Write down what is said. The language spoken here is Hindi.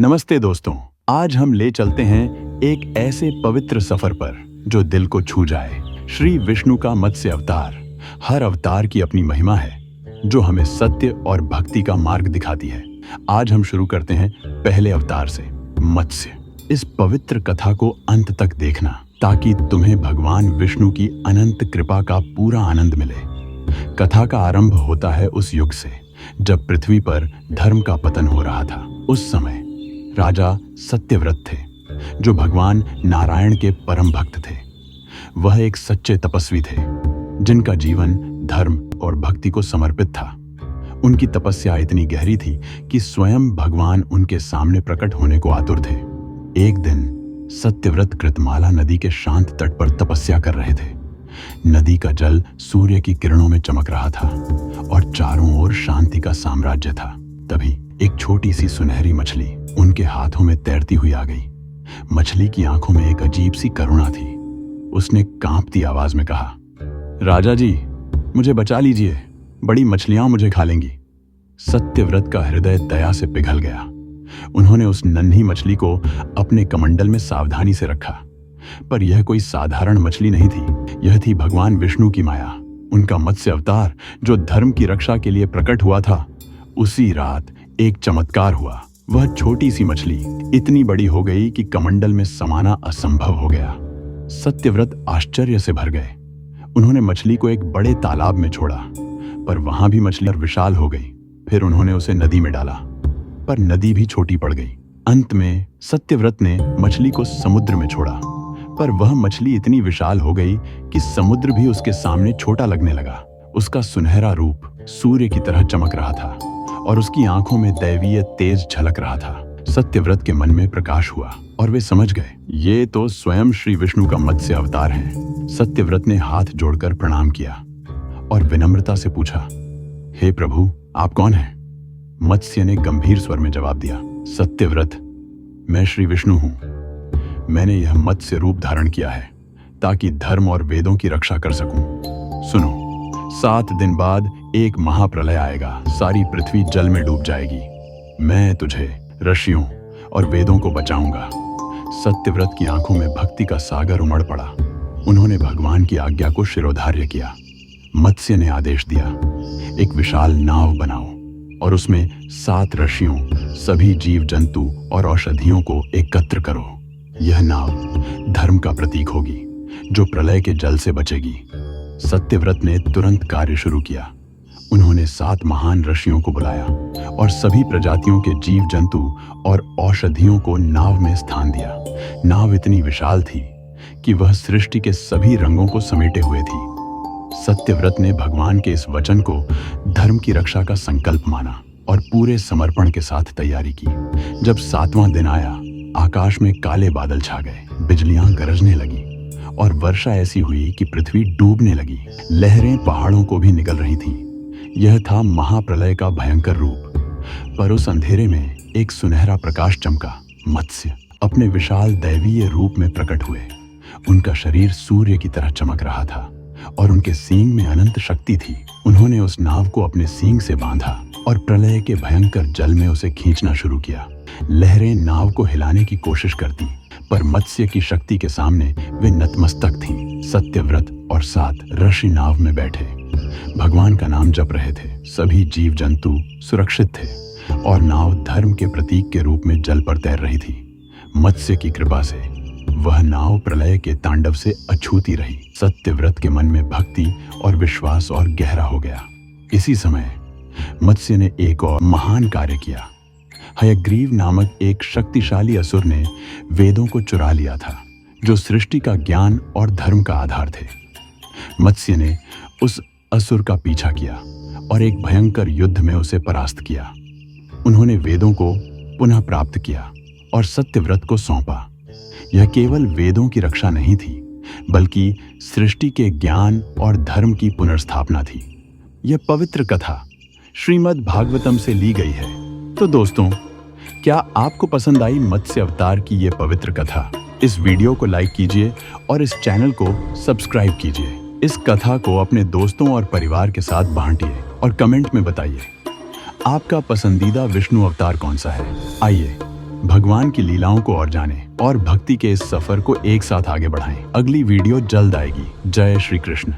नमस्ते दोस्तों, आज हम ले चलते हैं एक ऐसे पवित्र सफर पर जो दिल को छू जाए। श्री विष्णु का मत्स्य अवतार। हर अवतार की अपनी महिमा है जो हमें सत्य और भक्ति का मार्ग दिखाती है। आज हम शुरू करते हैं पहले अवतार से, मत्स्य। इस पवित्र कथा को अंत तक देखना ताकि तुम्हें भगवान विष्णु की अनंत कृपा का पूरा आनंद मिले। कथा का आरंभ होता है उस युग से जब पृथ्वी पर धर्म का पतन हो रहा था। उस समय राजा सत्यव्रत थे जो भगवान नारायण के परम भक्त थे। वह एक सच्चे तपस्वी थे जिनका जीवन धर्म और भक्ति को समर्पित था। उनकी तपस्या इतनी गहरी थी कि स्वयं भगवान उनके सामने प्रकट होने को आतुर थे। एक दिन सत्यव्रत कृतमाला नदी के शांत तट पर तपस्या कर रहे थे। नदी का जल सूर्य की किरणों में चमक रहा था और चारों ओर शांति का साम्राज्य था। तभी एक छोटी सी सुनहरी मछली उनके हाथों में तैरती हुई आ गई। मछली की आंखों में एक अजीब सी करुणा थी। उसने कांपती आवाज में कहा, राजा जी, मुझे बचा लीजिए, बड़ी मछलियां मुझे खा लेंगी। सत्यव्रत का हृदय दया से पिघल गया। उन्होंने उस नन्ही मछली को अपने कमंडल में सावधानी से रखा। पर यह कोई साधारण मछली नहीं थी, यह थी भगवान विष्णु की माया, उनका मत्स्य अवतार जो धर्म की रक्षा के लिए प्रकट हुआ था। उसी रात एक चमत्कार हुआ। वह छोटी सी मछली इतनी बड़ी हो गई कि कमंडल में समाना असंभव हो गया। सत्यव्रत आश्चर्य से भर गए। उन्होंने मछली को एक बड़े तालाब में छोड़ा, पर वहां भी मछली विशाल हो गई। फिर उन्होंने उसे नदी में डाला, पर नदी भी छोटी पड़ गई। अंत में सत्यव्रत ने मछली को समुद्र में छोड़ा, पर वह मछली इतनी विशाल हो गई कि समुद्र भी उसके सामने छोटा लगने लगा। उसका सुनहरा रूप सूर्य की तरह चमक रहा था और उसकी आंखों में दैवीय तेज झलक रहा था। सत्यव्रत के मन में प्रकाश हुआ और वे समझ गए, ये तो स्वयं श्री विष्णु का मत्स्य अवतार है। सत्यव्रत ने हाथ जोड़कर प्रणाम किया और विनम्रता से पूछा, हे प्रभु, आप कौन हैं? मत्स्य ने गंभीर स्वर में जवाब दिया, सत्यव्रत, मैं श्री विष्णु हूं। मैंने यह मत्स्य रूप धारण किया है ताकि धर्म और वेदों की रक्षा कर सकूं। सुनो, 7 दिन बाद एक महाप्रलय आएगा, सारी पृथ्वी जल में डूब जाएगी। मैं तुझे, ऋषियों और वेदों को बचाऊंगा। सत्यव्रत की आंखों में भक्ति का सागर उमड़ पड़ा। उन्होंने भगवान की आज्ञा को शिरोधार्य किया। मत्स्य ने आदेश दिया, एक विशाल नाव बनाओ और उसमें 7 ऋषियों, सभी जीव जंतु और औषधियों को एकत्र करो। यह नाव धर्म का प्रतीक होगी जो प्रलय के जल से बचेगी। सत्यव्रत ने तुरंत कार्य शुरू किया। उन्होंने 7 महान ऋषियों को बुलाया और सभी प्रजातियों के जीव जंतु और औषधियों को नाव में स्थान दिया। नाव इतनी विशाल थी कि वह सृष्टि के सभी रंगों को समेटे हुए थी। सत्यव्रत ने भगवान के इस वचन को धर्म की रक्षा का संकल्प माना और पूरे समर्पण के साथ तैयारी की। जब 7वां दिन आया, आकाश में काले बादल छा गए, बिजलियां गरजने लगी और वर्षा ऐसी हुई कि पृथ्वी डूबने लगी। लहरें पहाड़ों को भी निगल रही थीं। यह था महाप्रलय का भयंकर रूप। पर उस अंधेरे में एक सुनहरा प्रकाश चमका। मत्स्य अपने विशाल दैवीय रूप में प्रकट हुए। उनका शरीर सूर्य की तरह चमक रहा था और उनके सींग में अनंत शक्ति थी। उन्होंने उस नाव को अपने सींग से बांधा और प्रलय के भयंकर जल में उसे खींचना शुरू किया। लहरें नाव को हिलाने की कोशिश करती, पर मत्स्य की शक्ति के सामने वे नतमस्तक थीं। सत्यव्रत और 7 ऋषि नाव में बैठे भगवान का नाम जप रहे थे। सभी जीव जंतु सुरक्षित थे और नाव धर्म के प्रतीक के रूप में जल पर तैर रही थी। मत्स्य की कृपा से वह नाव प्रलय के तांडव से अछूती रही। सत्यव्रत के मन में भक्ति और विश्वास और गहरा हो गया। इसी समय मत्स्य ने एक और महान कार्य किया। हयग्रीव नामक एक शक्तिशाली असुर ने वेदों को चुरा लिया था जो सृष्टि का ज्ञान और धर्म का आधार थे। मत्स्य ने उस असुर का पीछा किया और एक भयंकर युद्ध में उसे परास्त किया। उन्होंने वेदों को पुनः प्राप्त किया और सत्यव्रत को सौंपा। यह केवल वेदों की रक्षा नहीं थी, बल्कि सृष्टि के ज्ञान और धर्म की पुनर्स्थापना थी। यह पवित्र कथा श्रीमद् भागवतम से ली गई है। तो दोस्तों, क्या आपको पसंद आई मत्स्य अवतार की ये पवित्र कथा? इस वीडियो को लाइक कीजिए और इस चैनल को सब्सक्राइब कीजिए। इस कथा को अपने दोस्तों और परिवार के साथ बांटिए और कमेंट में बताइए आपका पसंदीदा विष्णु अवतार कौन सा है। आइए भगवान की लीलाओं को और जानें और भक्ति के इस सफर को एक साथ आगे बढ़ाएं। अगली वीडियो जल्द आएगी। जय श्री कृष्ण।